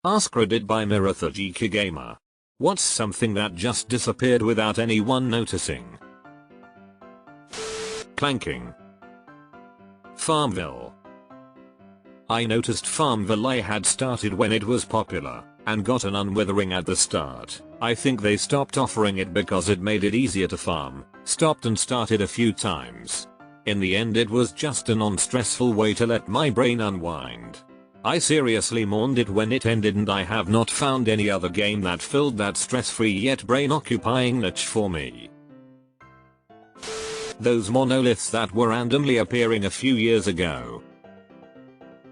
AskReddit by Mirathaji Kagama. What's something that just disappeared without anyone noticing? Clanking. Farmville. I noticed Farmville I had started when it was popular, and got an unwithering at the start. I think they stopped offering it because it made it easier to farm, stopped and started a few times. In the end it was just a non-stressful way to let my brain unwind. I seriously mourned it when it ended and I have not found any other game that filled that stress-free yet brain-occupying niche for me. Those monoliths that were randomly appearing a few years ago.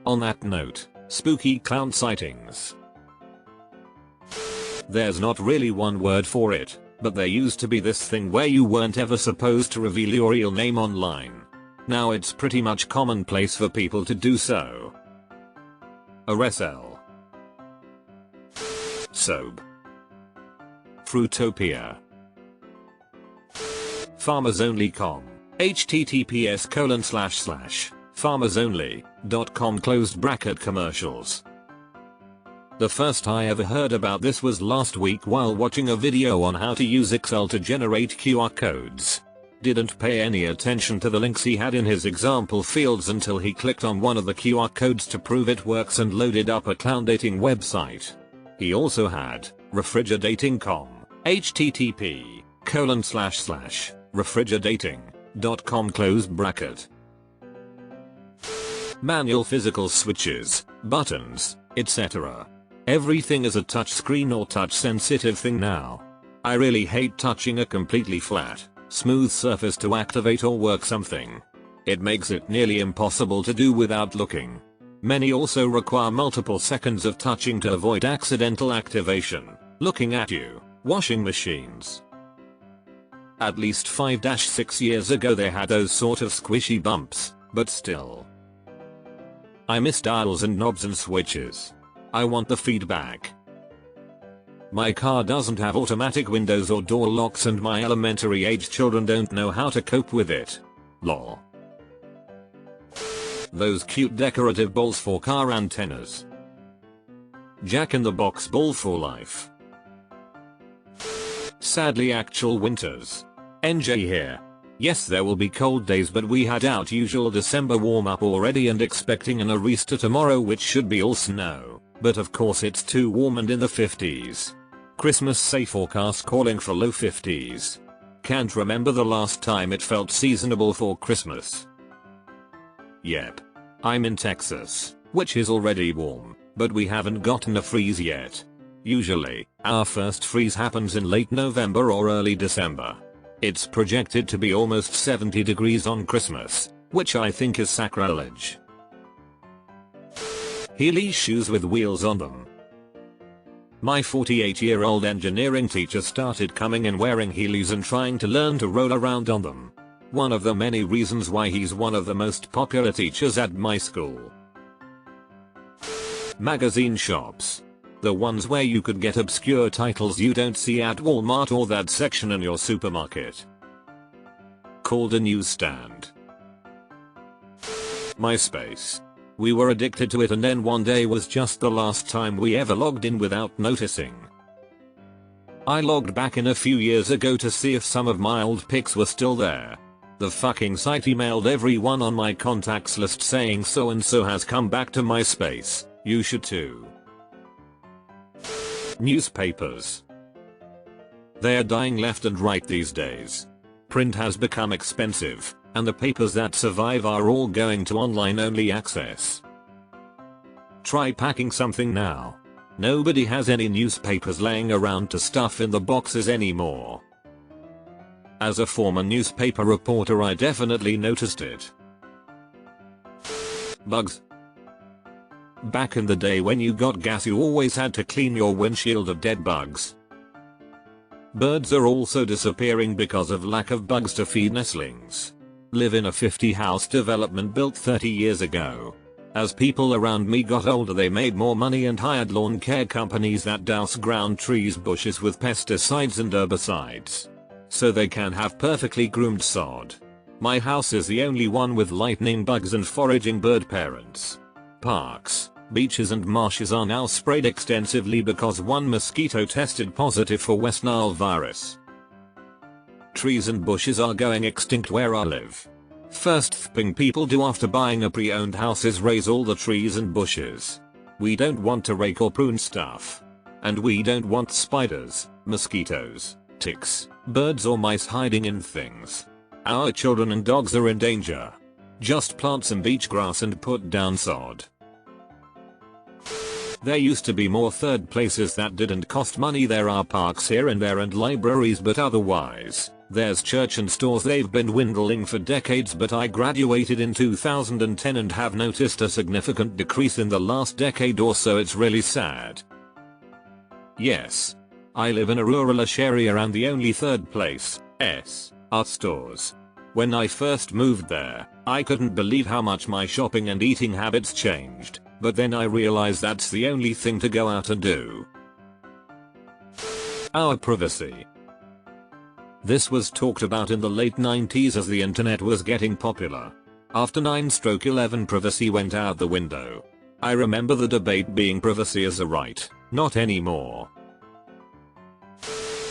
On that note, spooky clown sightings. There's not really one word for it, but there used to be this thing where you weren't ever supposed to reveal your real name online. Now it's pretty much commonplace for people to do so. RSL. Soap. Fruitopia. FarmersOnly.com. https://farmersonly.com commercials. The first I ever heard about this was last week while watching a video on how to use Excel to generate QR codes. Didn't pay any attention to the links he had in his example fields until he clicked on one of the QR codes to prove it works and loaded up a clown dating website. He also had refrigerating.com. http://refrigerating.com. Manual physical switches, buttons, etc. Everything is a touchscreen or touch sensitive thing now. I really hate touching a completely flat, smooth surface to activate or work something. It makes it nearly impossible to do without looking. Many also require multiple seconds of touching to avoid accidental activation. Looking at you. Washing machines. At least 5-6 years ago they had those sort of squishy bumps, but still. I miss dials and knobs and switches. I want the feedback. My car doesn't have automatic windows or door locks and my elementary age children don't know how to cope with it. Lol. Those cute decorative balls for car antennas. Jack-in-the-box ball for life. Sadly actual winters. NJ here. Yes, there will be cold days, but we had out usual December warm up already and expecting an Arista tomorrow which should be all snow, but of course it's too warm and in the 50s. Christmas say forecast calling for low 50s. Can't remember the last time it felt seasonable for Christmas. Yep. I'm in Texas, which is already warm, but we haven't gotten a freeze yet. Usually, our first freeze happens in late November or early December. It's projected to be almost 70 degrees on Christmas, which I think is sacrilege. Heelys shoes with wheels on them. My 48-year-old engineering teacher started coming in wearing Heelys and trying to learn to roll around on them. One of the many reasons why he's one of the most popular teachers at my school. Magazine shops. The ones where you could get obscure titles you don't see at Walmart or that section in your supermarket. Called a newsstand. MySpace. We were addicted to it and then one day was just the last time we ever logged in without noticing. I logged back in a few years ago to see if some of my old pics were still there. The fucking site emailed everyone on my contacts list saying so and so has come back to MySpace, you should too. Newspapers. They are dying left and right these days. Print has become expensive, and the papers that survive are all going to online only access. Try packing something now. Nobody has any newspapers laying around to stuff in the boxes anymore. As a former newspaper reporter I definitely noticed it. Bugs. Back in the day when you got gas you always had to clean your windshield of dead bugs. Birds are also disappearing because of lack of bugs to feed nestlings. Live in a 50-house development built 30 years ago. As people around me got older they made more money and hired lawn care companies that douse ground trees bushes with pesticides and herbicides. So they can have perfectly groomed sod. My house is the only one with lightning bugs and foraging bird parents. Parks. Beaches and marshes are now sprayed extensively because one mosquito tested positive for West Nile virus. Trees and bushes are going extinct where I live. First thing people do after buying a pre-owned house is raise all the trees and bushes. We don't want to rake or prune stuff. And we don't want spiders, mosquitoes, ticks, birds or mice hiding in things. Our children and dogs are in danger. Just plant some beach grass and put down sod. There used to be more third places that didn't cost money. There are parks here and there and libraries, but otherwise, there's church and stores. They've been dwindling for decades, but I graduated in 2010 and have noticed a significant decrease in the last decade or so. It's really sad. Yes. I live in a ruralish area and the only third place, are stores. When I first moved there, I couldn't believe how much my shopping and eating habits changed. But then I realized that's the only thing to go out and do. Our privacy. This was talked about in the late 90s as the internet was getting popular. After 9/11 privacy went out the window. I remember the debate being privacy is a right, not anymore.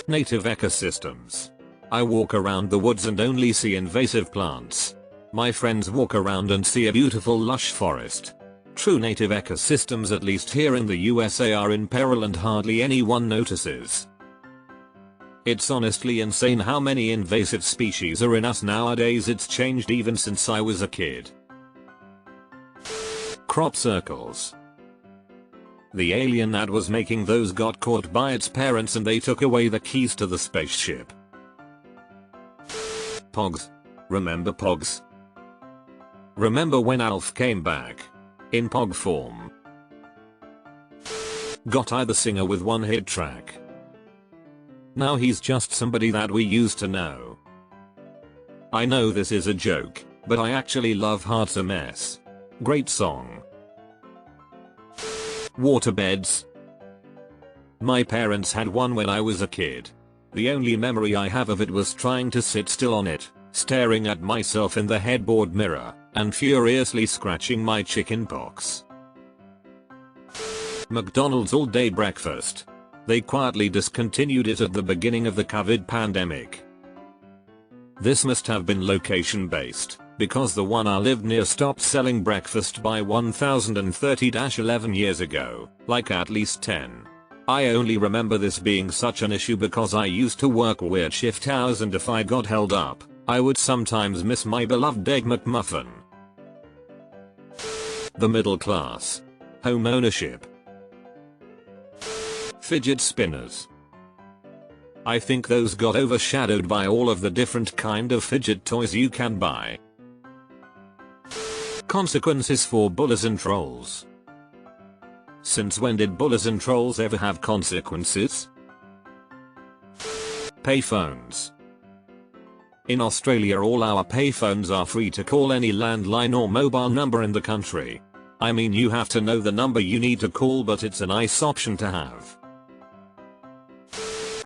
Native ecosystems. I walk around the woods and only see invasive plants. My friends walk around and see a beautiful lush forest. True native ecosystems, at least here in the USA, are in peril and hardly anyone notices. It's honestly insane how many invasive species are in us nowadays. It's changed even since I was a kid. Crop circles. The alien that was making those got caught by its parents and they took away the keys to the spaceship. Pogs. Remember Pogs? Remember when Alf came back? In Pog form. Got I the singer with one hit track. Now he's just somebody that we used to know. I know this is a joke, but I actually love Heart's a Mess. Great song. Waterbeds. My parents had one when I was a kid. The only memory I have of it was trying to sit still on it, staring at myself in the headboard mirror, and furiously scratching my chicken pox. McDonald's all-day breakfast. They quietly discontinued it at the beginning of the COVID pandemic. This must have been location-based, because the one I lived near stopped selling breakfast by 1030-11 years ago, like at least 10. I only remember this being such an issue because I used to work weird shift hours, and if I got held up, I would sometimes miss my beloved Egg McMuffin. The middle class. Home ownership. Fidget spinners. I think those got overshadowed by all of the different kind of fidget toys you can buy. Consequences for bullies and trolls. Since when did bullies and trolls ever have consequences? Payphones. In Australia, all our payphones are free to call any landline or mobile number in the country. I mean, you have to know the number you need to call, but it's a nice option to have.